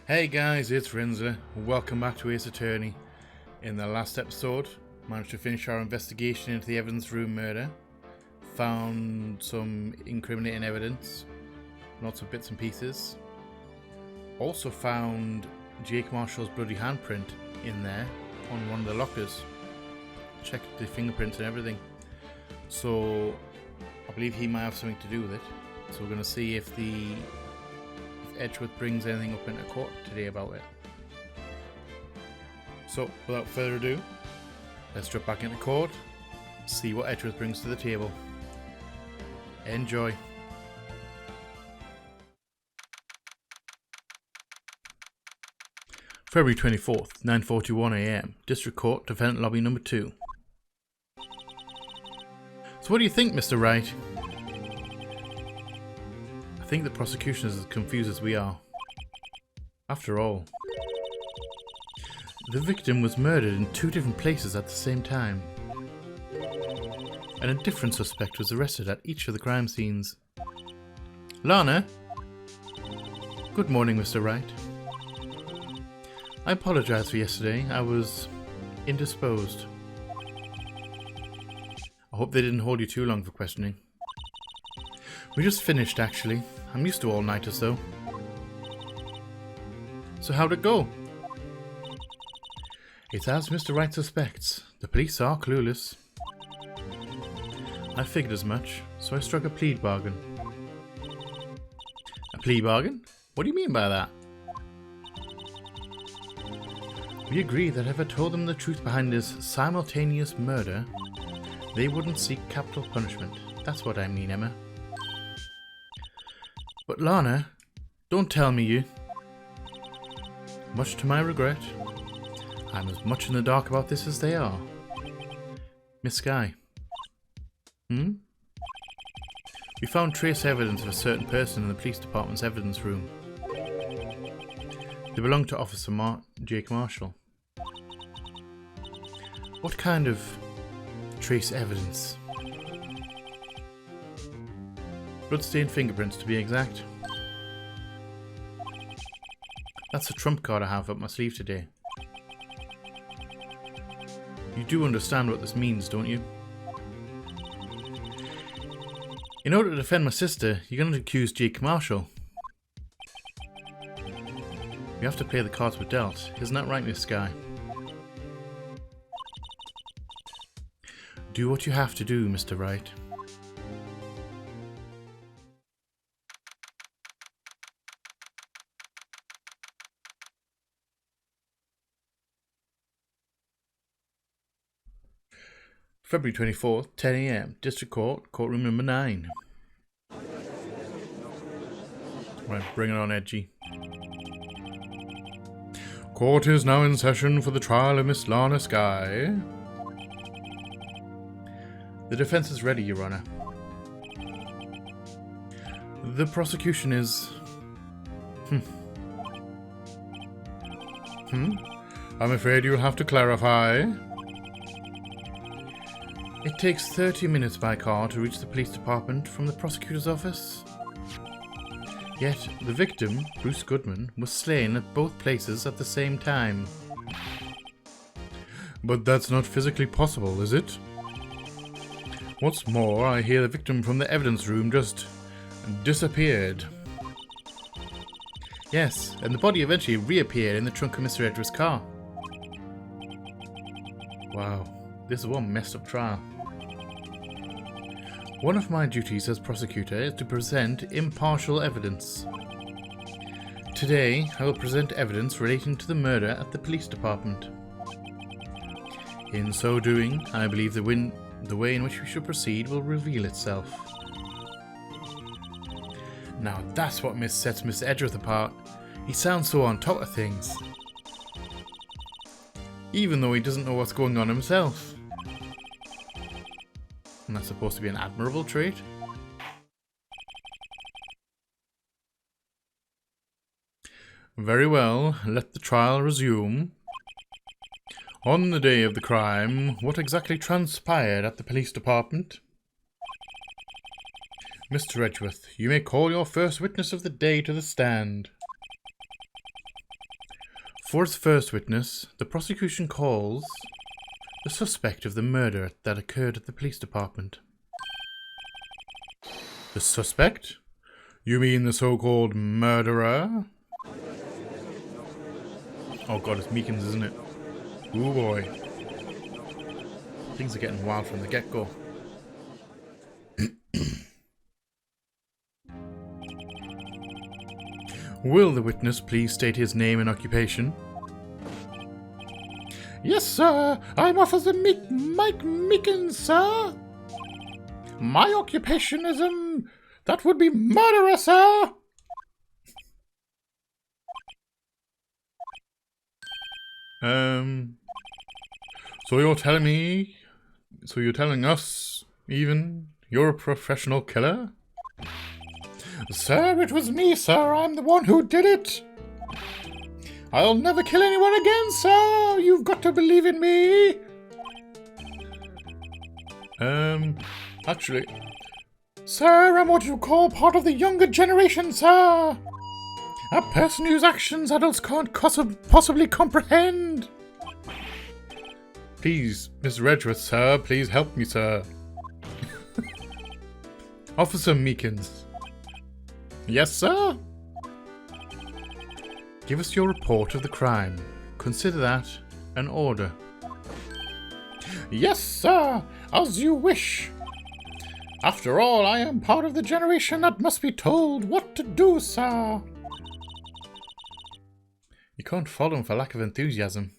Hey guys, it's Rinza. Welcome back to Ace Attorney. In the last episode, managed to finish our investigation into the evidence room murder. Found some incriminating evidence, lots of bits and pieces. Also found Jake Marshall's bloody handprint in there on one of the lockers. Checked the fingerprints and everything. So I believe he might have something to do with it. So we're going to see if Edgeworth brings anything up into court today about it. So, without further ado, let's jump back into court, see what Edgeworth brings to the table. Enjoy. February 24th, 9:41 AM, District Court, Defendant Lobby Number 2. So what do you think, Mr. Wright? I think the prosecution is as confused as we are. After all, the victim was murdered in two different places at the same time, and a different suspect was arrested at each of the crime scenes. Lana? Good morning, Mr. Wright. I apologize for yesterday. I was indisposed. I hope they didn't hold you too long for questioning. We just finished, actually. I'm used to all-nighters, though. So how'd it go? It's as Mr. Wright suspects. The police are clueless. I figured as much, so I struck a plea bargain. A plea bargain? What do you mean by that? We agreed that if I told them the truth behind his simultaneous murder, they wouldn't seek capital punishment. That's what I mean, Emma. But Lana, don't tell me you... Much to my regret, I'm as much in the dark about this as they are. Miss Skye. We found trace evidence of a certain person in the police department's evidence room. They belong to Officer Jake Marshall. What kind of trace evidence? Bloodstained fingerprints, to be exact. That's a trump card I have up my sleeve today. You do understand what this means, don't you? In order to defend my sister, you're going to accuse Jake Marshall. You have to play the cards we're dealt, isn't that right, Miss Skye? Do what you have to do, Mr. Wright. February 24th, 10 AM, District Court, Courtroom Number 9. Right, bring it on, Edgy. Court is now in session for the trial of Miss Lana Skye. The defense is ready, Your Honor. The prosecution is... I'm afraid you'll have to clarify. It takes 30 minutes by car to reach the police department from the prosecutor's office. Yet, the victim, Bruce Goodman, was slain at both places at the same time. But that's not physically possible, is it? What's more, I hear the victim from the evidence room just disappeared. Yes, and the body eventually reappeared in the trunk of Mr. Edgeworth's car. Wow, this is one messed up trial. One of my duties as prosecutor is to present impartial evidence. Today, I will present evidence relating to the murder at the police department. In so doing, I believe the way in which we should proceed will reveal itself. Now that's what sets Mr. Edgeworth apart. He sounds so on top of things. Even though he doesn't know what's going on himself. And that's supposed to be an admirable trait? Very well, let the trial resume. On the day of the crime, what exactly transpired at the police department? Mr. Edgeworth, you may call your first witness of the day to the stand. For its first witness, the prosecution calls the suspect of the murder that occurred at the police department. The suspect? You mean the so-called murderer? Oh god, it's Meekins, isn't it? Ooh boy. Things are getting wild from the get-go. Will the witness please state his name and occupation? Yes, sir. I'm Officer Mike Meekin, sir. My occupation is, that would be murderer, sir. So you're telling us, even, you're a professional killer? Sir, it was me, sir. I'm the one who did it. I'll never kill anyone again, sir. You've got to believe in me. Actually, sir, I'm what you call part of the younger generation, sir. A person whose actions adults can't possibly comprehend. Please, Mr. Edgeworth, sir, please help me, sir. Officer Meekins. Yes, sir? Give us your report of the crime. Consider that an order. Yes, sir, as you wish. After all, I am part of the generation that must be told what to do, sir. You can't follow him for lack of enthusiasm.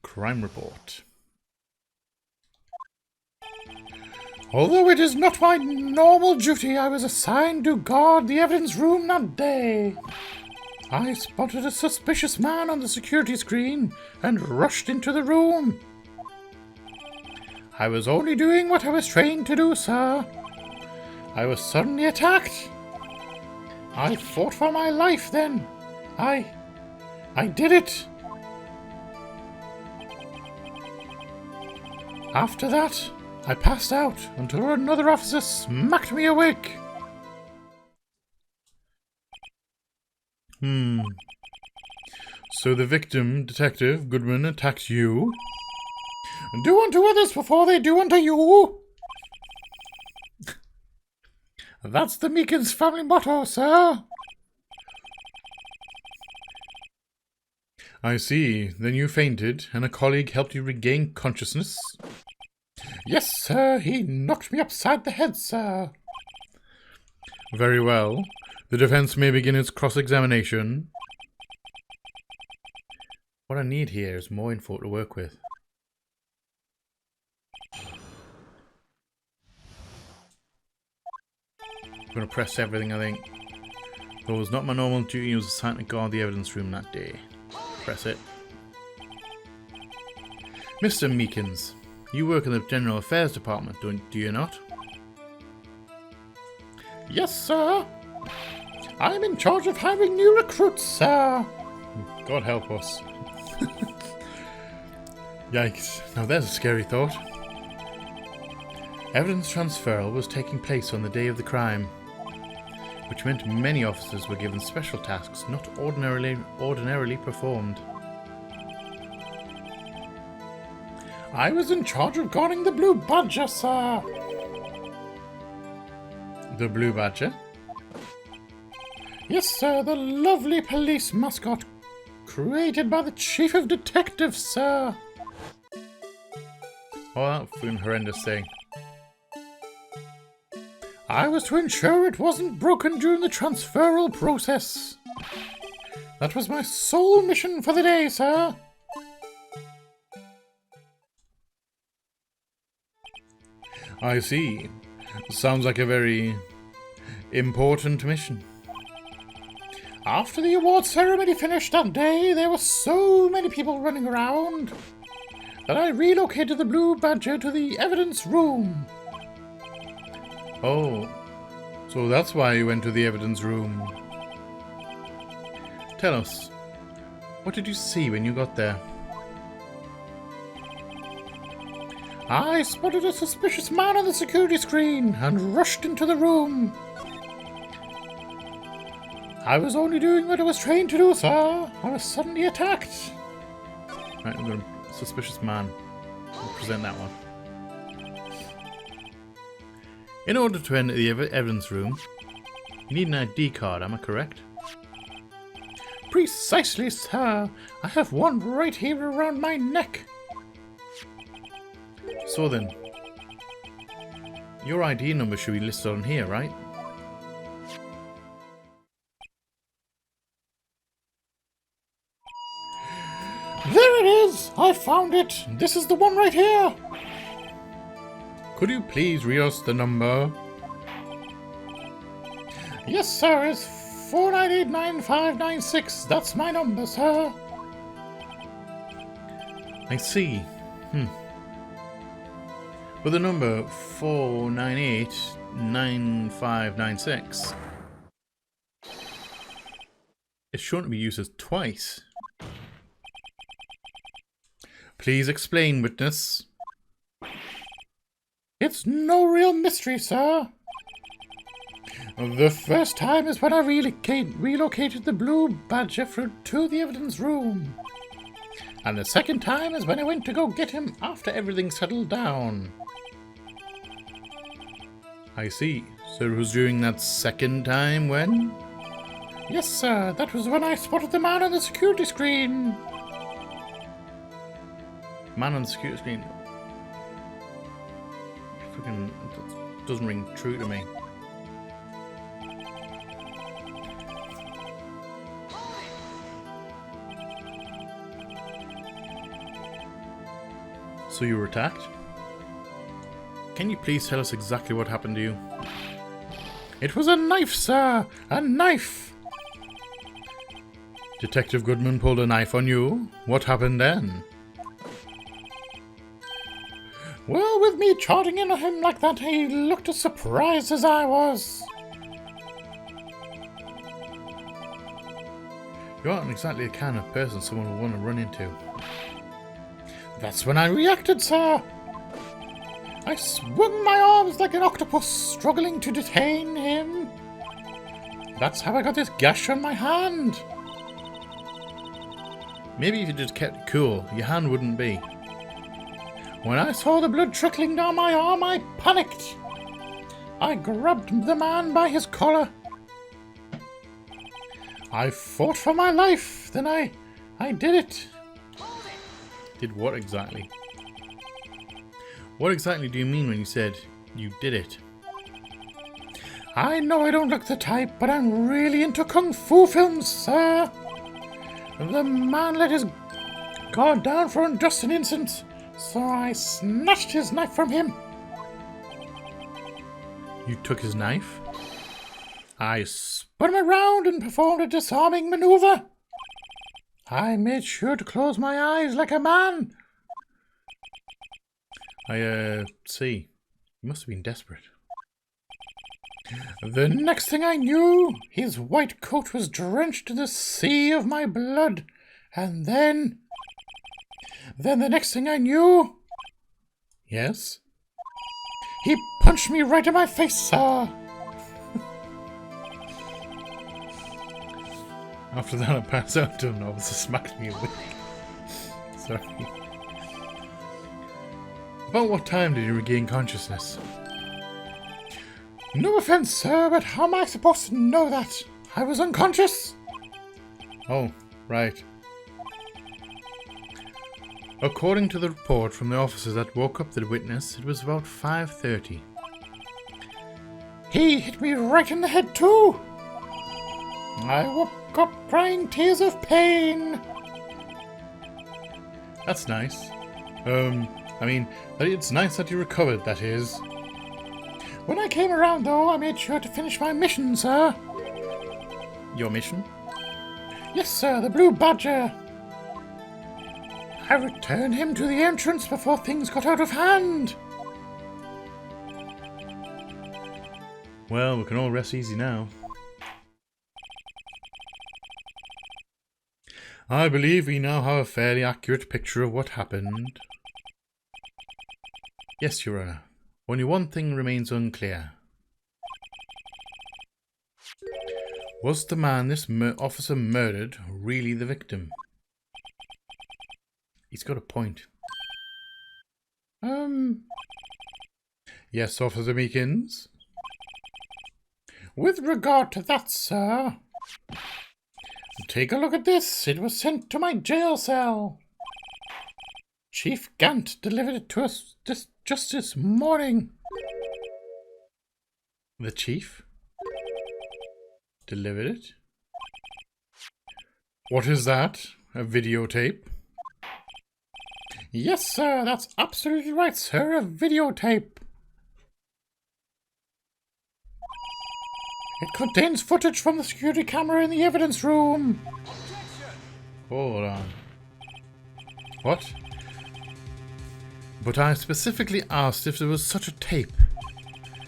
Crime report. Although it is not my normal duty, I was assigned to guard the evidence room that day. I spotted a suspicious man on the security screen and rushed into the room. I was only doing what I was trained to do, sir. I was suddenly attacked. I fought for my life then. I did it. After that, I passed out until another officer smacked me awake. So the victim, Detective Goodman, attacked you? Do unto others before they do unto you. That's the Meekins family motto, sir. I see. Then you fainted, and a colleague helped you regain consciousness? Yes, sir. He knocked me upside the head, sir. Very well. The defense may begin its cross-examination. What I need here is more info to work with. I'm going to press everything, I think. Though it was not my normal duty, I was assigned to guard the evidence room that day. Press it. Mr. Meekins, you work in the General Affairs Department, do you not? Yes, sir. I'm in charge of hiring new recruits, sir. God help us. Yikes. Now there's a scary thought. Evidence transferal was taking place on the day of the crime, which meant many officers were given special tasks not ordinarily performed. I was in charge of guarding the Blue Badger, sir. The Blue Badger? Yes, sir, the lovely police mascot created by the Chief of Detectives, sir. Oh, that fucking horrendous thing. I was to ensure it wasn't broken during the transferal process. That was my sole mission for the day, sir. I see. Sounds like a very important mission. After the award ceremony finished that day, there were so many people running around that I relocated the Blue Badger to the evidence room. Oh, so that's why you went to the evidence room. Tell us, what did you see when you got there? I spotted a suspicious man on the security screen and rushed into the room. I was only doing what I was trained to do, sir. I was suddenly attacked. Right, I'm going to suspicious man. I'll present that one. In order to enter the evidence room, you need an ID card, am I correct? Precisely, sir. I have one right here around my neck. So then, your ID number should be listed on here, right? There it is! I found it! This is the one right here! Could you please read us the number? Yes, sir, it's 4989596. That's my number, sir. I see. With the number 4989596, it's shown to be used as twice. Please explain, witness. It's no real mystery, sir. The first time is when I relocated the blue badger to the evidence room. And the second time is when I went to go get him after everything settled down. I see. So it was during that second time when? Yes, sir. That was when I spotted the man on the security screen. Man on the security screen. Freaking doesn't ring true to me. So you were attacked? Can you please tell us exactly what happened to you? It was a knife, sir! A knife! Detective Goodman pulled a knife on you? What happened then? Well, with me charging in on him like that, he looked as surprised as I was. You aren't exactly the kind of person someone would want to run into. That's when I reacted, sir. I swung my arms like an octopus, struggling to detain him. That's how I got this gash on my hand. Maybe if you just kept it cool, your hand wouldn't be. When I saw the blood trickling down my arm, I panicked. I grabbed the man by his collar. I fought for my life. Then I did it. Did what exactly? What exactly do you mean when you said you did it? I know I don't look the type, but I'm really into kung fu films, sir. The man let his guard down for just an instant, so I snatched his knife from him. You took his knife? I spun him around and performed a disarming maneuver. I made sure to close my eyes like a man. I see. You must have been desperate. The next thing I knew, his white coat was drenched in the sea of my blood. And then the next thing I knew... Yes? He punched me right in my face, sir. After that, I passed out to him and officer smacked me awake. Sorry. About what time did you regain consciousness? No offense, sir, but how am I supposed to know that? I was unconscious. Oh, right. According to the report from the officers that woke up the witness, it was about 5:30. He hit me right in the head too. I woke up crying tears of pain. That's nice. I mean, it's nice that you recovered, that is. When I came around, though, I made sure to finish my mission, sir. Your mission? Yes, sir, the Blue Badger. I returned him to the entrance before things got out of hand. Well, we can all rest easy now. I believe we now have a fairly accurate picture of what happened. Yes, Your Honour. Only one thing remains unclear. Was the man this officer murdered really the victim? He's got a point. Yes, Officer Meekins? With regard to that, sir, take a look at this. It was sent to my jail cell. Chief Gant delivered it to us just this morning. The chief delivered it? What is that? A videotape? Yes, sir, that's absolutely right, sir. A videotape. It contains footage from the security camera in the evidence room. Hold on. What? But I specifically asked if there was such a tape,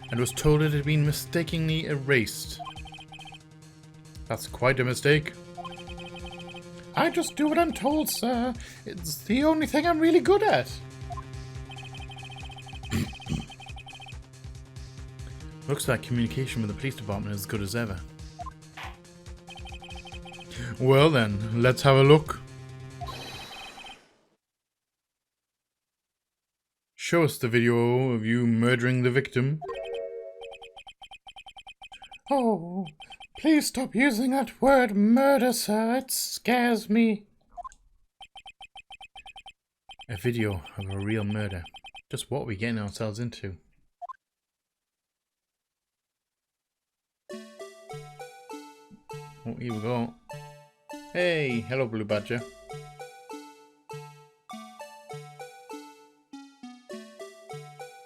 and was told it had been mistakenly erased. That's quite a mistake. I just do what I'm told, sir. It's the only thing I'm really good at. Looks like communication with the police department is as good as ever. Well then, let's have a look. Show us the video of you murdering the victim. Oh, please stop using that word murder, sir. It scares me. A video of a real murder. Just what are we getting ourselves into? Oh, here we go. Hey, hello, Blue Badger.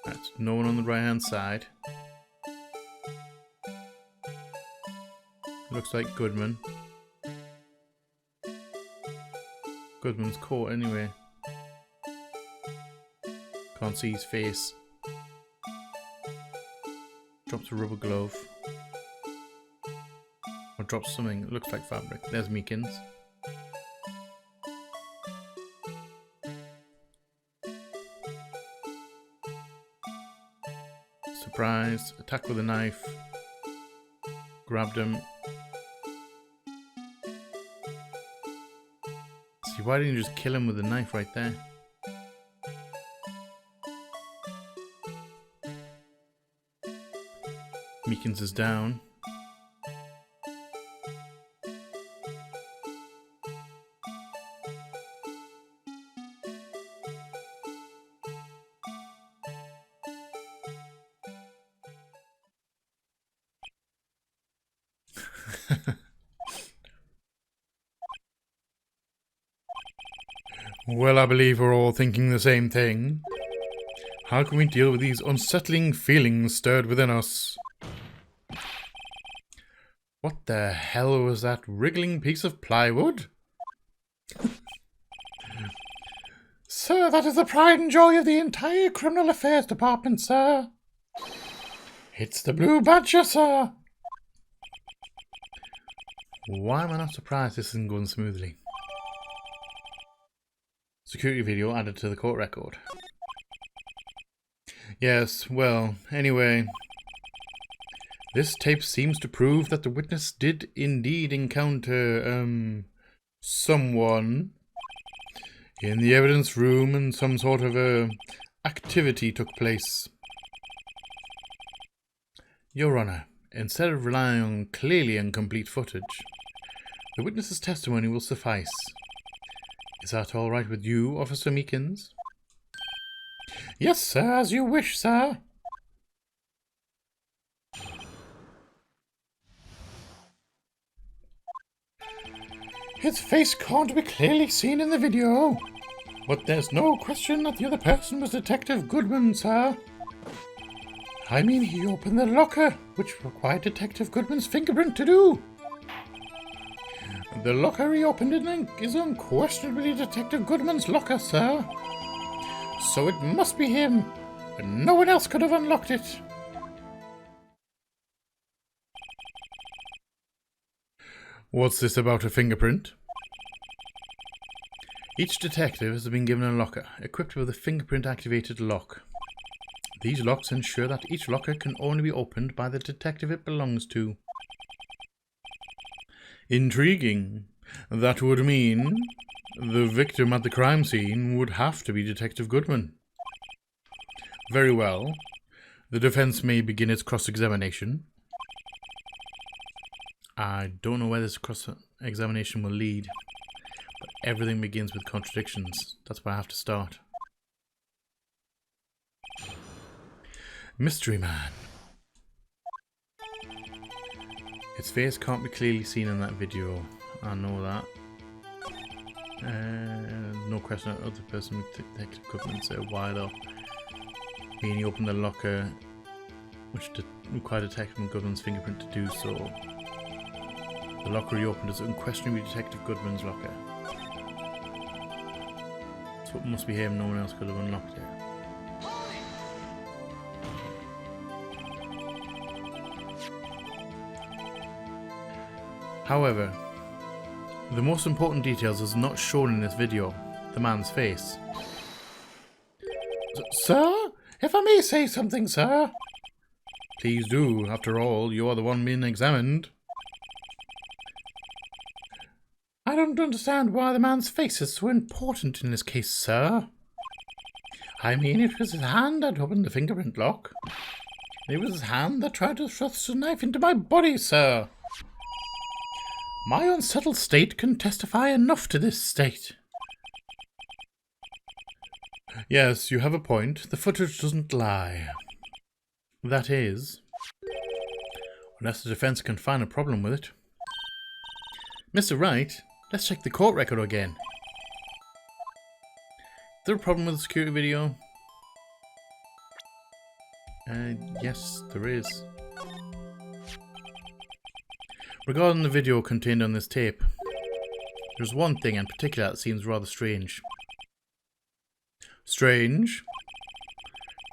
That's no one on the right-hand side. Looks like Goodman. Goodman's caught anyway. Can't see his face. Drops a rubber glove. Or drops something that looks like fabric. There's Meekins. Surprise. Attack with a knife. Grabbed him. See, why didn't you just kill him with a knife right there? Meekins is down. Well, I believe we're all thinking the same thing. How can we deal with these unsettling feelings stirred within us? What the hell was that wriggling piece of plywood? Sir, that is the pride and joy of the entire Criminal Affairs Department, sir. It's the Blue Badger, sir. Why am I not surprised this isn't going smoothly? Security video added to the court record. Yes, well, anyway. This tape seems to prove that the witness did indeed encounter, someone in the evidence room and some sort of, activity took place. Your Honour, instead of relying on clearly incomplete footage, the witness's testimony will suffice. Is that all right with you, Officer Meekins? Yes, sir, as you wish, sir. His face can't be clearly seen in the video, but there's no question that the other person was Detective Goodman, sir. I mean, he opened the locker, which required Detective Goodman's fingerprint to do. The locker he opened is unquestionably Detective Goodman's locker, sir. So it must be him, and no one else could have unlocked it. What's this about a fingerprint? Each detective has been given a locker, equipped with a fingerprint-activated lock. These locks ensure that each locker can only be opened by the detective it belongs to. Intriguing. That would mean the victim at the crime scene would have to be Detective Goodman. Very well. The defense may begin its cross-examination. I don't know where this cross-examination will lead, but everything begins with contradictions. That's where I have to start. Mystery Man. Its face can't be clearly seen in that video. I know that. No question that other person with Detective Goodman said why though. He opened the locker, which required Detective Goodman's fingerprint to do so. The locker he opened is unquestionably Detective Goodman's locker. So it must be him, no one else could have unlocked it. However, the most important details is not shown in this video, the man's face. Sir? If I may say something, sir? Please do. After all, you are the one being examined. I don't understand why the man's face is so important in this case, sir. I mean, it was his hand that opened the fingerprint lock. It was his hand that tried to thrust a knife into my body, sir. My unsettled state can testify enough to this state. Yes, you have a point. The footage doesn't lie. That is, unless the defense can find a problem with it. Mr. Wright, let's check the court record again. Is there a problem with the security video? Yes, there is. Regarding the video contained on this tape, there's one thing in particular that seems rather strange. Strange?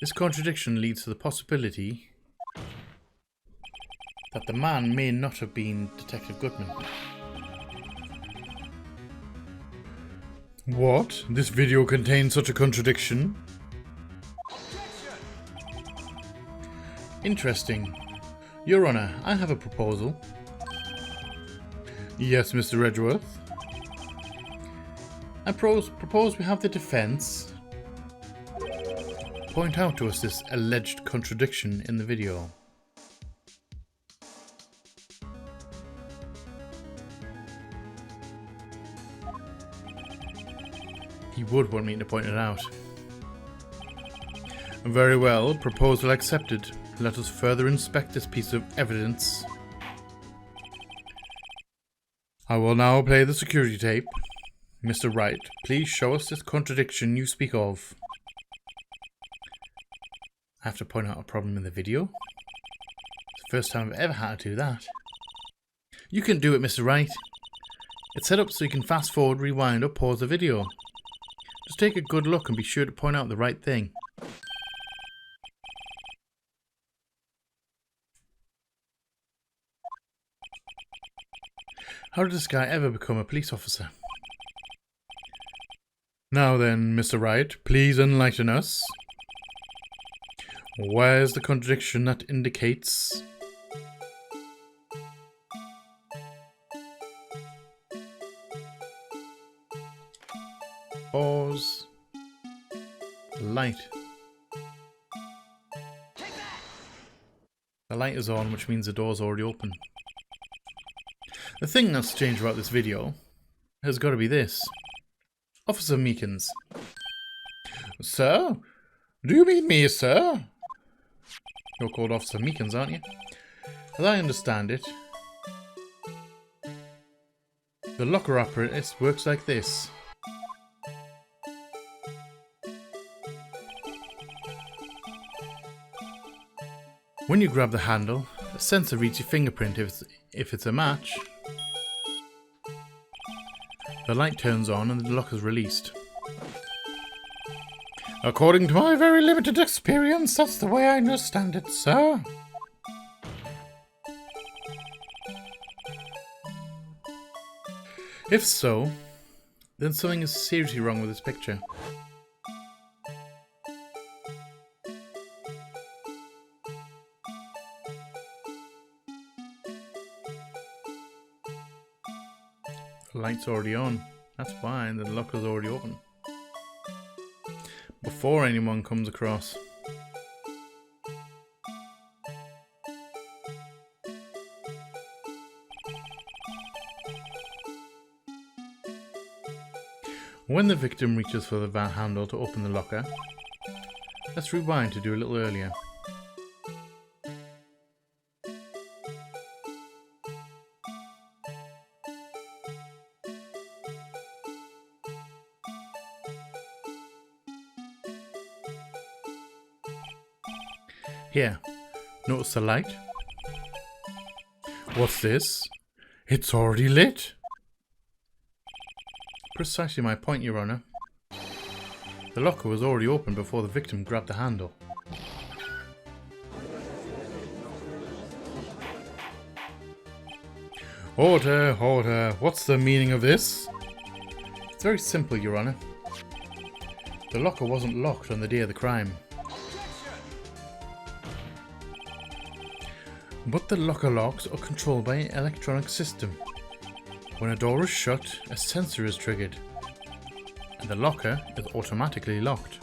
This contradiction leads to the possibility that the man may not have been Detective Goodman. What? This video contains such a contradiction? Interesting. Your Honor, I have a proposal. Yes, Mr. Edgeworth. I propose we have the defense point out to us this alleged contradiction in the video. He would want me to point it out. Very well, proposal accepted. Let us further inspect this piece of evidence. I will now play the security tape. Mr. Wright, please show us this contradiction you speak of. I have to point out a problem in the video. It's the first time I've ever had to do that. You can do it, Mr. Wright. It's set up so you can fast forward, rewind, or pause the video. Just take a good look and be sure to point out the right thing. How did this guy ever become a police officer? Now then, Mr. Wright, please enlighten us. Where's the contradiction that indicates... Pause. Light. The light is on, which means the door's already open. The thing that's strange about this video has got to be this. Officer Meekins. Sir? Do you mean me, sir? You're called Officer Meekins, aren't you? As I understand it, the locker apparatus works like this. When you grab the handle, a sensor reads your fingerprint if it's a match. The light turns on and the lock is released. According to my very limited experience, that's the way I understand it, sir. If so, then something is seriously wrong with this picture. The light's already on. That's fine, the locker's already open. Before anyone comes across. When the victim reaches for the van handle to open the locker, let's rewind to do a little earlier. Here, notice the light? What's this? It's already lit! Precisely my point, Your Honour. The locker was already open before the victim grabbed the handle. Order, order, what's the meaning of this? It's very simple, Your Honour. The locker wasn't locked on the day of the crime. But the locker locks are controlled by an electronic system. When a door is shut, a sensor is triggered, and the locker is automatically locked.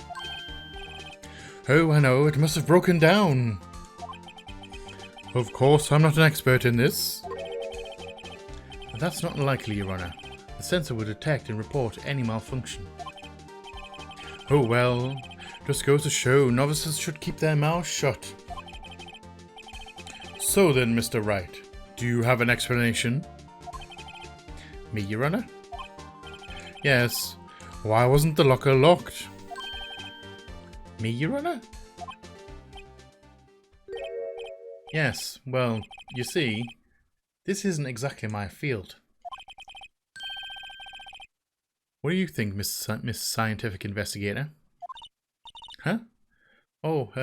Oh, I know, it must have broken down. Of course, I'm not an expert in this. That's not likely, Your Honour. The sensor will detect and report any malfunction. Oh well, just goes to show novices should keep their mouths shut. So then, Mr. Wright, do you have an explanation? Me, Your Honour? Yes. Why wasn't the locker locked? Me, Your Honour? Yes, well, you see, this isn't exactly my field. What do you think, Miss Scientific Investigator? Huh? Oh,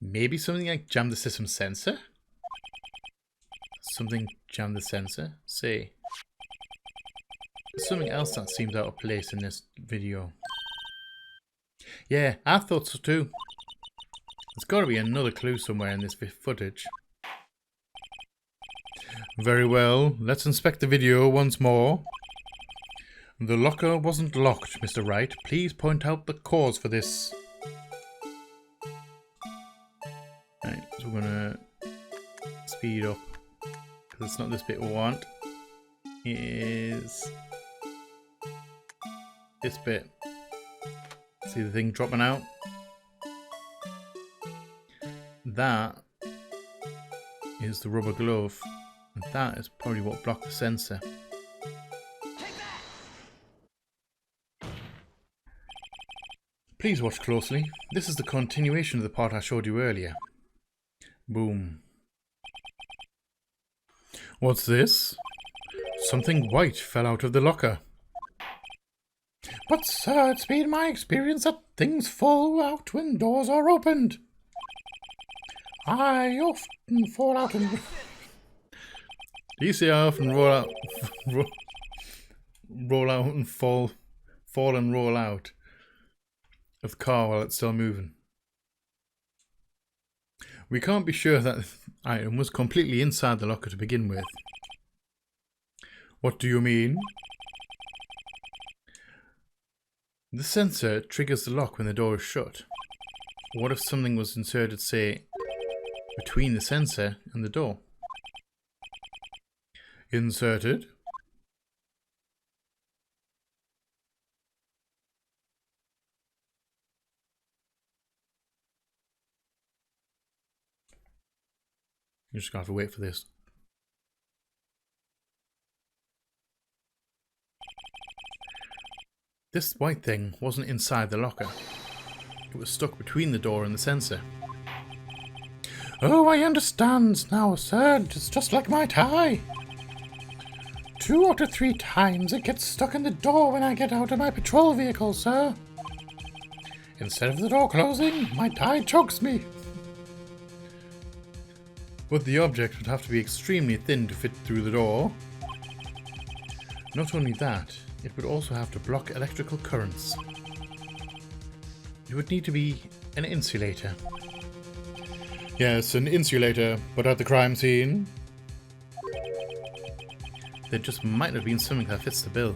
maybe something like jam the system sensor? Something jammed the sensor? Say. There's something else that seems out of place in this video. Yeah, I thought so too. There's got to be another clue somewhere in this footage. Very well, let's inspect the video once more. The locker wasn't locked, Mr. Wright. Please point out the cause for this. Right, so we're gonna speed up. Because it's not this bit we want. It is this bit. See the thing dropping out? That is the rubber glove. And that is probably what blocked the sensor. Please watch closely. This is the continuation of the part I showed you earlier. Boom. What's this? Something white fell out of the locker. But sir, it's been my experience that things fall out when doors are opened. I often fall out and... Do you see I often roll out... roll out and fall and roll out of the car while it's still moving? We can't be sure that the item was completely inside the locker to begin with. What do you mean? The sensor triggers the lock when the door is shut. What if something was inserted, say, between the sensor and the door? Inserted? You're just gonna have to wait for this. This white thing wasn't inside the locker. It was stuck between the door and the sensor. Oh, I understand now, sir. It's just like my tie. 2 out of 3 times it gets stuck in the door when I get out of my patrol vehicle, sir. Instead of the door closing, my tie chokes me. But the object would have to be extremely thin to fit through the door. Not only that, it would also have to block electrical currents. It would need to be an insulator. Yes, an insulator, but at the crime scene. There just might have been something that fits the bill.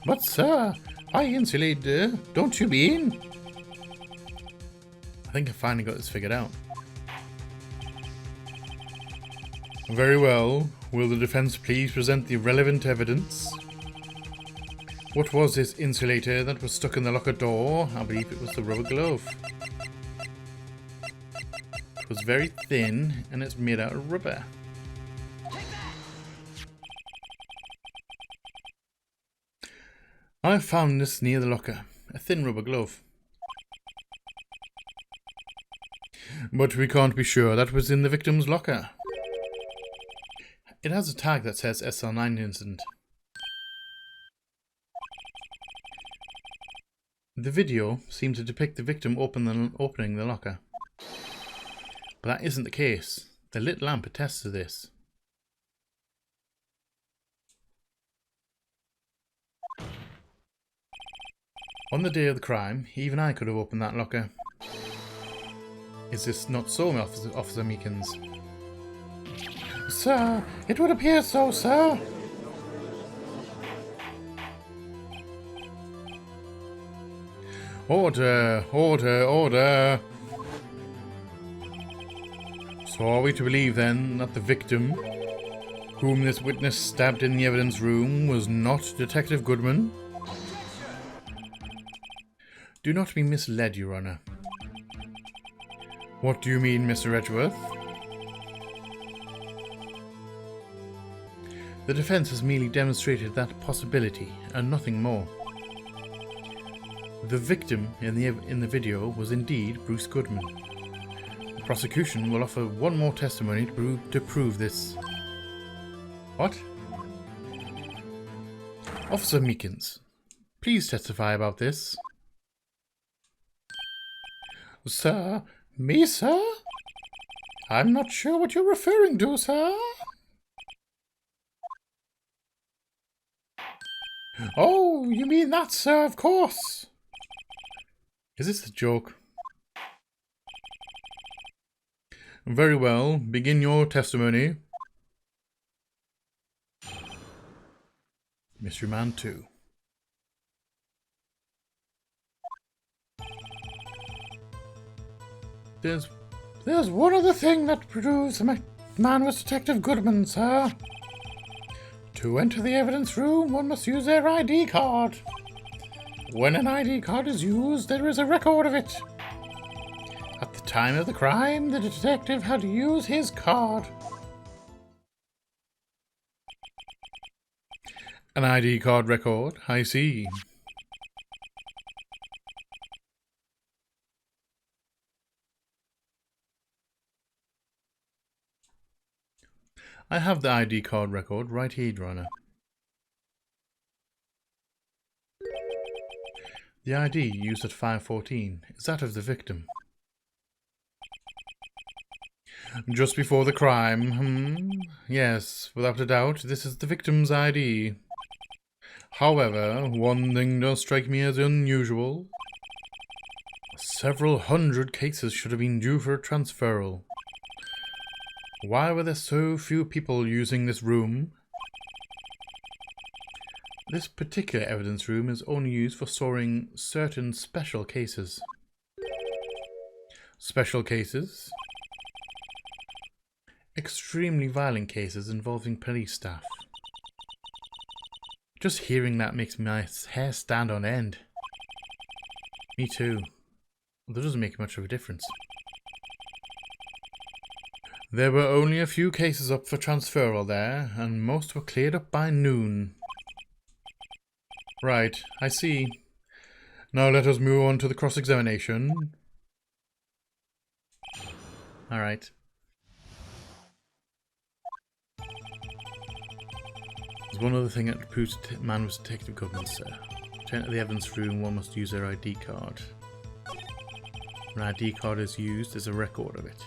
But sir, I insulated, don't you mean? I think I finally got this figured out. Very well. Will the defense please present the relevant evidence? What was this insulator that was stuck in the locker door? I believe it was the rubber glove. It was very thin and it's made out of rubber. I found this near the locker. A thin rubber glove. But we can't be sure that was in the victim's locker. It has a tag that says SL9 incident. The video seemed to depict the victim opening the locker. But that isn't the case. The lit lamp attests to this. On the day of the crime, even I could have opened that locker. Is this not so, Officer Meekins? Sir, it would appear so, sir. Order, order, order. So are we to believe then that the victim, whom this witness stabbed in the evidence room, was not Detective Goodman? Do not be misled, Your Honor. What do you mean, Mr. Edgeworth? The defense has merely demonstrated that possibility, and nothing more. The victim in the video was indeed Bruce Goodman. The prosecution will offer one more testimony to prove this. What? Officer Meekins, please testify about this. Sir? Me, sir? I'm not sure what you're referring to, sir. Oh, you mean that, sir, of course. Is this a joke? Very well, begin your testimony. Mystery Man 2. There's one other thing that proves the man was Detective Goodman, sir. To enter the evidence room, one must use their ID card. When an ID card is used, there is a record of it. At the time of the crime, the detective had to use his card. An ID card record, I see. I have the ID card record right here, Your Honor. The ID used at 5:14 is that of the victim. Just before the crime, Yes, without a doubt, this is the victim's ID. However, one thing does strike me as unusual. Several hundred cases should have been due for a transferal. Why were there so few people using this room? This particular evidence room is only used for storing certain special cases. Special cases? Extremely violent cases involving police staff. Just hearing that makes my hair stand on end. Me too. That doesn't make much of a difference. There were only a few cases up for transferal there, and most were cleared up by noon. Right, I see. Now let us move on to the cross-examination. Alright. There's one other thing that proves the man was Detective Goodman, sir. To enter the evidence room, one must use their ID card. When an ID card is used, there's a record of it.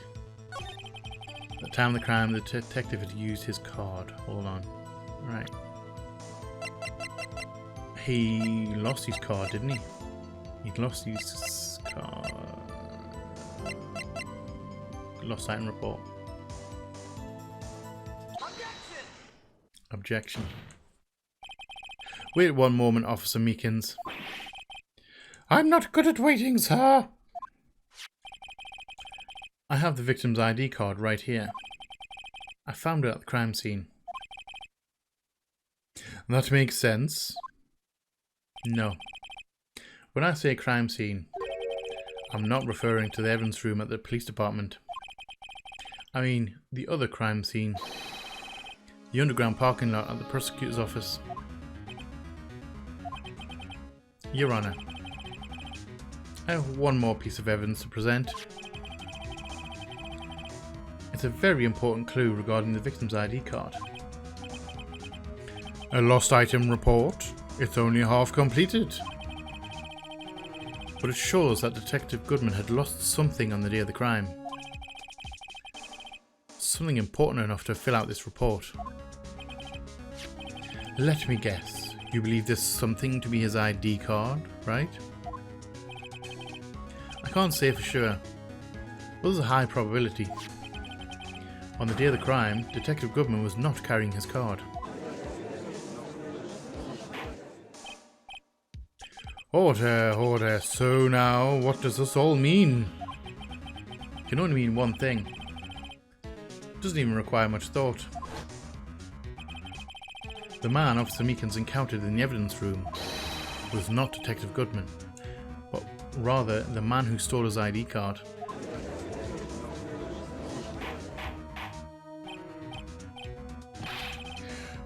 At the time of the crime, the detective had used his card. Hold on. Right. He lost his card, didn't he? He lost his card. Lost item report. Objection. Wait one moment, Officer Meekins. I'm not good at waiting, sir. I have the victim's ID card right here. I found it at the crime scene. That makes sense. No. When I say crime scene, I'm not referring to the evidence room at the police department. I mean the other crime scene. The underground parking lot at the prosecutor's office. Your Honour, I have one more piece of evidence to present. It's a very important clue regarding the victim's ID card. A lost item report? It's only half completed. But it shows that Detective Goodman had lost something on the day of the crime. Something important enough to fill out this report. Let me guess. You believe this something to be his ID card, right? I can't say for sure, but there's a high probability. On the day of the crime, Detective Goodman was not carrying his card. Order, order. So now, what does this all mean? It can only mean one thing. It doesn't even require much thought. The man Officer Meekins encountered in the evidence room was not Detective Goodman, but rather the man who stole his ID card.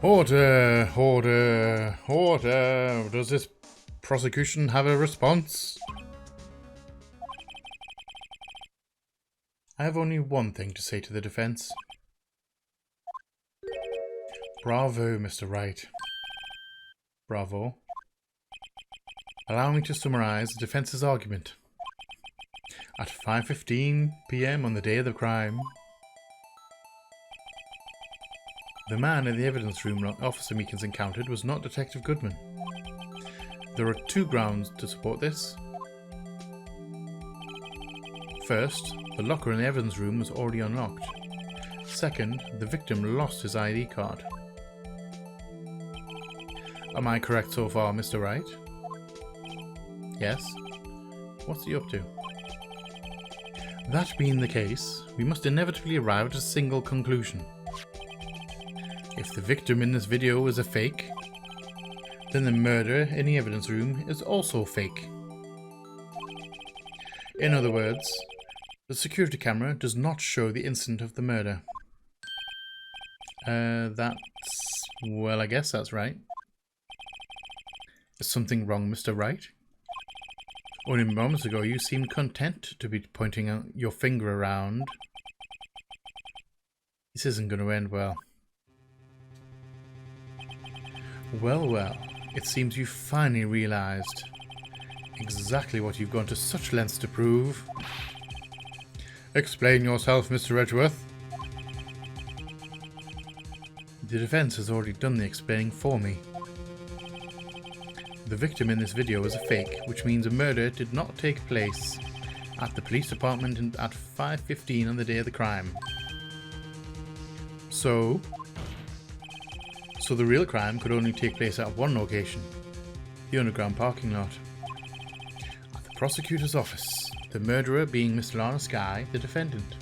Order, order, order. Does this prosecution have a response? I have only one thing to say to the defense. Bravo, Mr. Wright. Bravo. Allow me to summarize the defense's argument. At 5:15 p.m. on the day of the crime, the man in the evidence room Officer Meekins encountered was not Detective Goodman. There are two grounds to support this. First, the locker in the evidence room was already unlocked. Second, the victim lost his ID card. Am I correct so far, Mr. Wright? Yes? What's he up to? That being the case, we must inevitably arrive at a single conclusion. If the victim in this video is a fake, then the murder in the evidence room is also fake. In other words, the security camera does not show the instant of the murder. Well, I guess that's right. Is something wrong, Mr. Wright? Only moments ago you seemed content to be pointing your finger around. This isn't going to end well. Well, well, it seems you finally realized exactly what you've gone to such lengths to prove. Explain yourself, Mr. Edgeworth. The defense has already done the explaining for me. The victim in this video is a fake, which means a murder did not take place at the police department at 5:15 on the day of the crime. So the real crime could only take place at one location, the underground parking lot. At the prosecutor's office, the murderer being Miss Lana Skye, the defendant.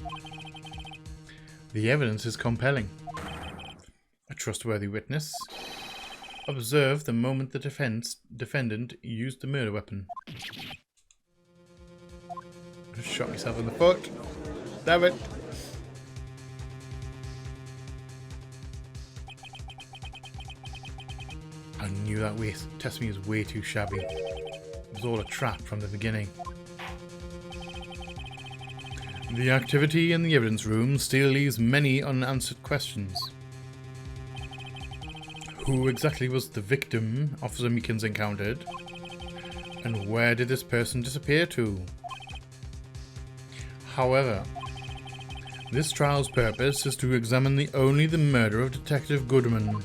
The evidence is compelling. A trustworthy witness observed the moment the defendant used the murder weapon. I just shot myself in the foot. Damn it. I knew that test me was way too shabby. It was all a trap from the beginning. The activity in the evidence room still leaves many unanswered questions. Who exactly was the victim Officer Meekins encountered? And where did this person disappear to? However, this trial's purpose is to examine only the murder of Detective Goodman.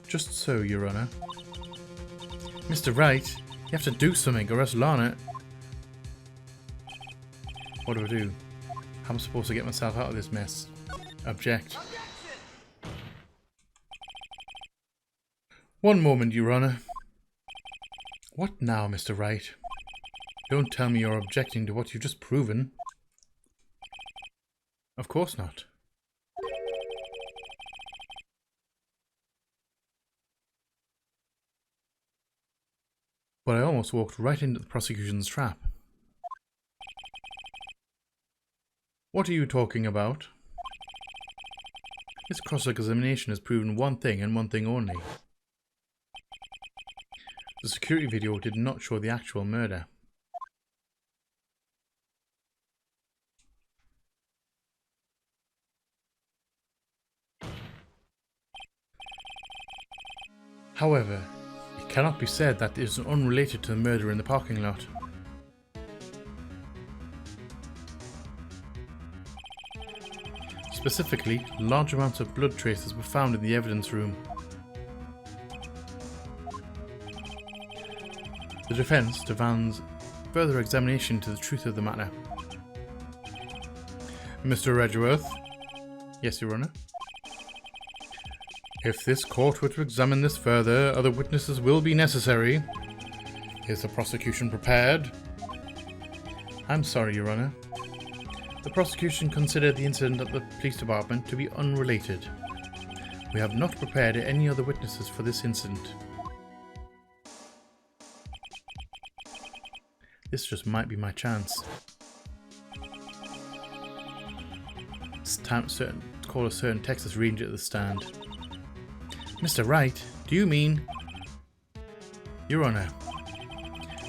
Just so, Your Honour. Mr. Wright, you have to do something or else Lana... What do I do? How am I supposed to get myself out of this mess? Object. One moment, Your Honor. What now, Mr. Wright? Don't tell me you're objecting to what you've just proven. Of course not. But I almost walked right into the prosecution's trap. What are you talking about? This cross-examination has proven one thing and one thing only. The security video did not show the actual murder. However, it cannot be said that it is unrelated to the murder in the parking lot. Specifically, large amounts of blood traces were found in the evidence room. The defense demands further examination into the truth of the matter. Mr. Edgeworth? Yes, Your Honor? If this court were to examine this further, other witnesses will be necessary. Is the prosecution prepared? I'm sorry, Your Honor. The prosecution considered the incident at the police department to be unrelated. We have not prepared any other witnesses for this incident. This just might be my chance. It's time to call a certain Texas Ranger at the stand. Mr. Wright, do you mean? Your Honor,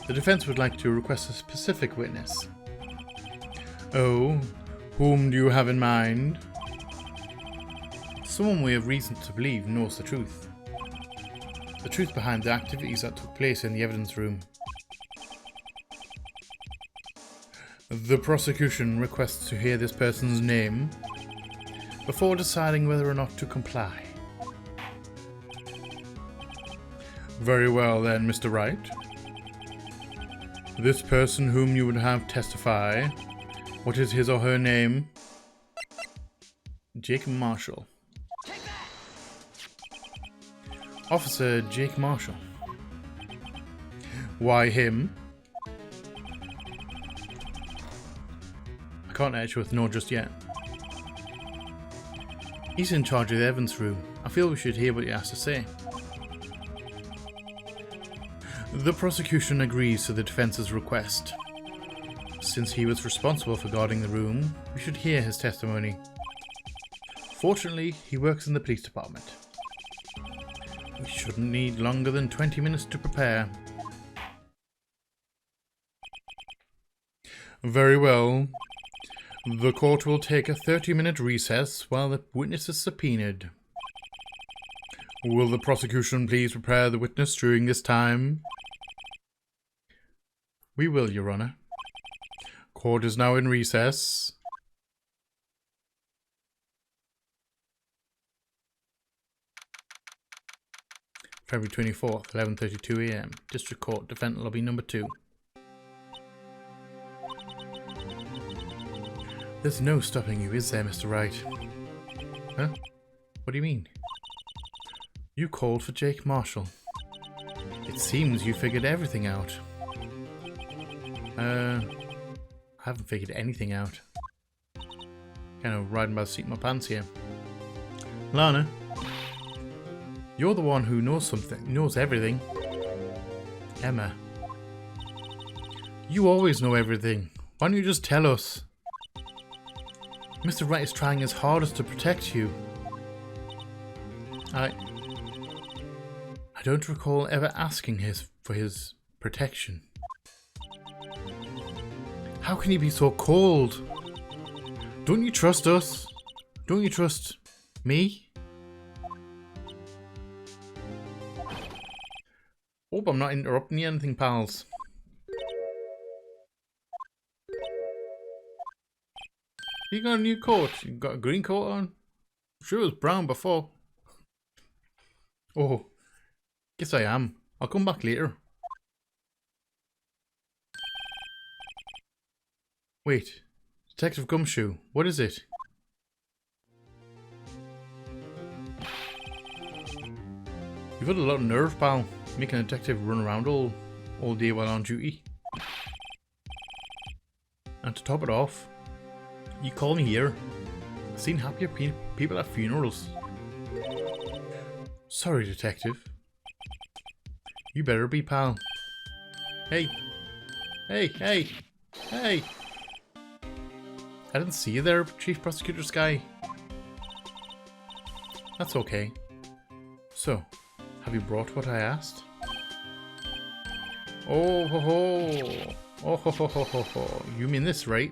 the defense would like to request a specific witness. Oh, whom do you have in mind? Someone we have reason to believe knows the truth. The truth behind the activities that took place in the evidence room. The prosecution requests to hear this person's name before deciding whether or not to comply. Very well then, Mr. Wright. This person whom you would have testify, what is his or her name? Jake Marshall. Officer Jake Marshall. Why him? I can't let Edgeworth know just yet. He's in charge of the evidence room. I feel we should hear what he has to say. The prosecution agrees to the defense's request. Since he was responsible for guarding the room, we should hear his testimony. Fortunately, he works in the police department. We shouldn't need longer than 20 minutes to prepare. Very well. The court will take a 30-minute recess while the witness is subpoenaed. Will the prosecution please prepare the witness during this time? We will, Your Honor. Court is now in recess. February 24th, 11:32 AM. District Court, Defendant Lobby Number 2. There's no stopping you, is there, Mr. Wright? Huh? What do you mean? You called for Jake Marshall. It seems you figured everything out. I haven't figured anything out. Kind of riding by the seat of my pants here. Lana, you're the one who knows something, knows everything. Emma, you always know everything. Why don't you just tell us? Mr. Wright is trying his hardest to protect you. I don't recall ever asking for his protection. How can you be so cold? Don't you trust us? Don't you trust me? Hope I'm not interrupting you anything, pals. You got a new coat? You got a green coat on? I'm sure it was brown before. Oh, guess I am. I'll come back later. Wait, Detective Gumshoe, what is it? You've got a lot of nerve, pal, making a detective run around all day while on duty. And to top it off, you call me here. I've seen happier people at funerals. Sorry, detective. You better be, pal. Hey. Hey, hey, hey. I didn't see you there, Chief Prosecutor Sky. That's okay. So, have you brought what I asked? Oh ho ho! Oh ho ho ho ho ho! You mean this, right?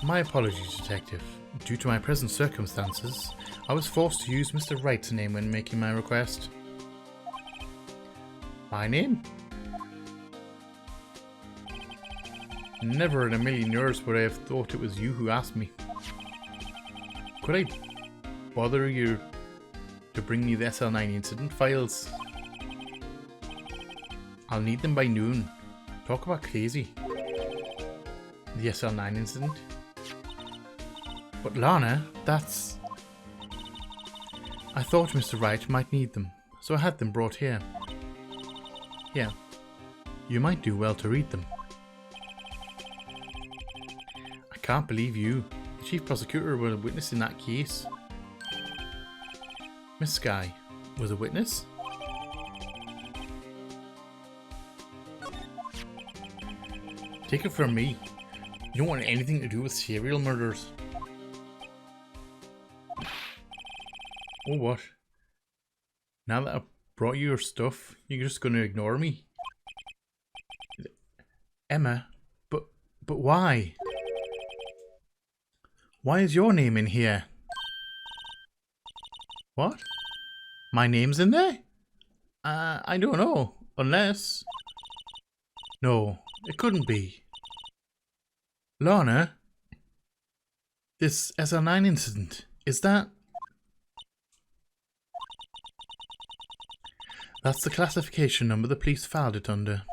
My apologies, Detective. Due to my present circumstances, I was forced to use Mr. Wright's name when making my request. My name? Never in a million years would I have thought it was you who asked me. Could I bother you to bring me the SL9 incident files? I'll need them by noon. Talk about crazy. The SL9 incident? But Lana, that's... I thought Mr. Wright might need them, so I had them brought here. Here. You might do well to read them. I can't believe you, the Chief Prosecutor, were a witness in that case. Miss Sky was a witness? Take it from me. You don't want anything to do with serial murders. Oh, what? Now that I've brought you your stuff, you're just going to ignore me? Emma, but why? Why is your name in here? What? My name's in there? I don't know. Unless... No, it couldn't be. Lana? This SL9 incident, is that... That's the classification number the police filed it under.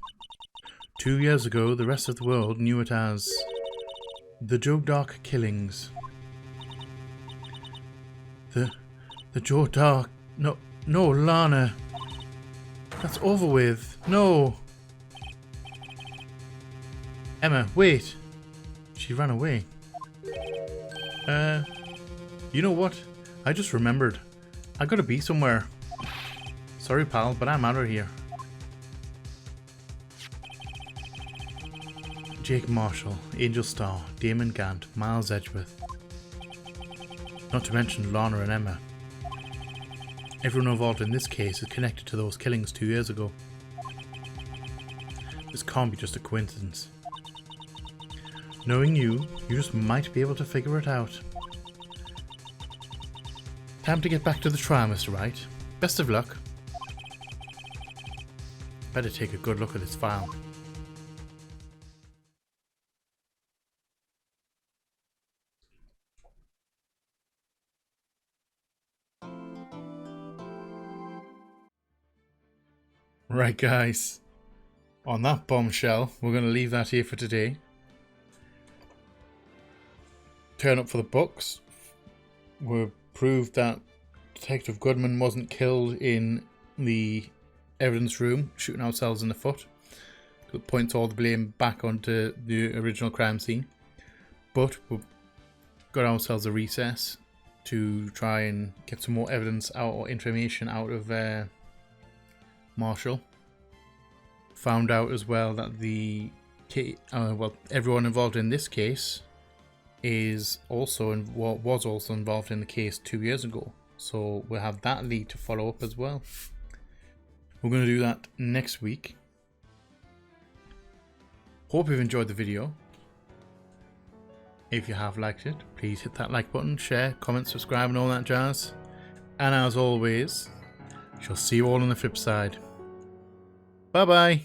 2 years ago, the rest of the world knew it as... the Joe Dark Killings. The Joe Dark... No, Lana. That's over with. No. Emma, wait. She ran away. You know what? I just remembered. I gotta be somewhere. Sorry, pal, but I'm out of here. Jake Marshall, Angel Starr, Damon Gant, Miles Edgeworth. Not to mention Lana and Emma. Everyone involved in this case is connected to those killings 2 years ago. This can't be just a coincidence. Knowing you just might be able to figure it out. Time to get back to the trial, Mr. Wright. Best of luck. Better take a good look at this file. Right, guys. On that bombshell, we're going to leave that here for today. Turn up for the books. We've proved that Detective Goodman wasn't killed in the evidence room, shooting ourselves in the foot. It points all the blame back onto the original crime scene. But we've got ourselves a recess to try and get some more evidence out or information out of Marshall. Found out as well that the everyone involved in this case is also was also involved in the case 2 years ago. So we'll have that lead to follow up as well. We're going to do that next week. Hope you've enjoyed the video. If you have liked it, please hit that like button, share, comment, subscribe and all that jazz. And as always, shall see you all on the flip side. Bye bye.